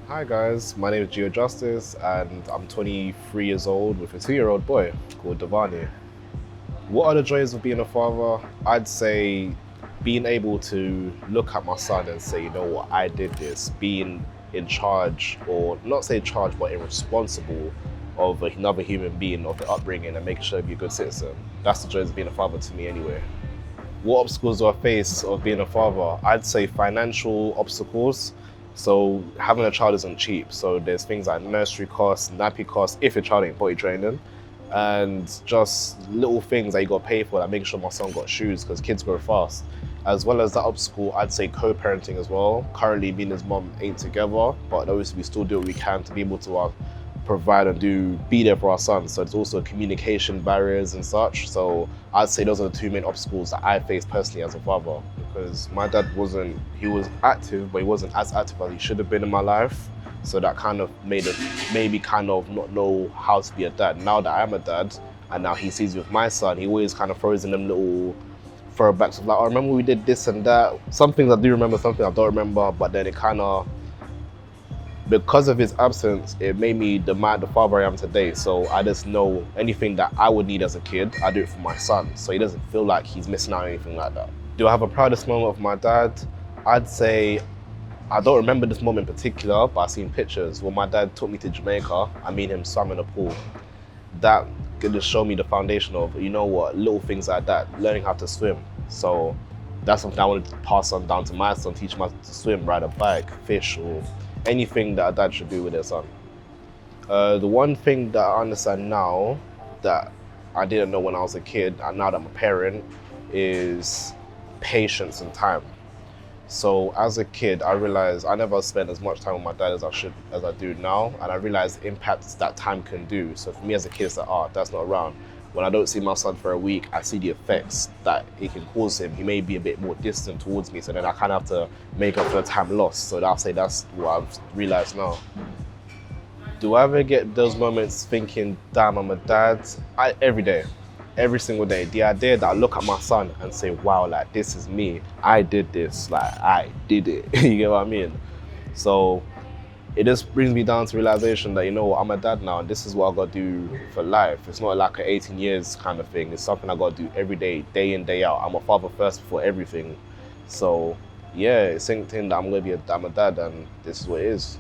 Hi guys, my name is Geo Justice and I'm 23 years old with a 2-year-old boy called Devani. What are the joys of being a father? I'd say being able to look at my son and say, you know what, I did this, being in charge, or not say charge, but irresponsible of another human being, of the upbringing, and making sure to be a good citizen. That's the joys of being a father to me anyway. What obstacles do I face of being a father? I'd say financial obstacles. So having a child isn't cheap. So there's things like nursery costs, nappy costs, if your child ain't potty training, and just little things that you got to pay for, like making sure my son got shoes because kids grow fast. As well as that obstacle, I'd say co-parenting as well. Currently, me and his mom ain't together, but obviously we still do what we can to be able to provide and be there for our sons. So there's also communication barriers and such. So I'd say those are the two main obstacles that I face personally as a father, because my dad he was active, but he wasn't as active as he should have been in my life. So that kind of made me kind of not know how to be a dad. Now that I am a dad, and now he sees me with my son, he always kind of throws in them little throwbacks of like, oh, remember we did this and that. Some things I do remember, some things I don't remember, but then it kind of, because of his absence, it made me the father I am today. So I just know anything that I would need as a kid, I do it for my son. So he doesn't feel like he's missing out on anything like that. Do I have a proudest moment of my dad? I'd say, I don't remember this moment in particular, but I've seen pictures. When my dad took me to Jamaica, I mean him swam in a pool. That could just show me the foundation of, you know what, little things like that, learning how to swim. So that's something I wanted to pass on down to my son, teach him how to swim, ride a bike, fish, or anything that a dad should do with their son. The one thing that I understand now that I didn't know when I was a kid, and now that I'm a parent, is patience and time. So as a kid, I realized I never spent as much time with my dad as I do now, and I realized the impacts that time can do. So for me as a kid, it's like, oh, dad's not around. When I don't see my son for a week, I see the effects that it can cause him. He may be a bit more distant towards me, so then I kind of have to make up for the time lost. So I'll say that's what I've realized now. Do I ever get those moments thinking, damn, I'm a dad? Every day, every single day. The idea that I look at my son and say, wow, like this is me. I did this, like I did it. You get what I mean? So it just brings me down to realization that, you know what, I'm a dad now and this is what I gotta do for life. It's not like an 18 years kind of thing. It's something I gotta do every day in, day out. I'm a father first before everything. So yeah, it's synced in that I'm a dad and this is what it is.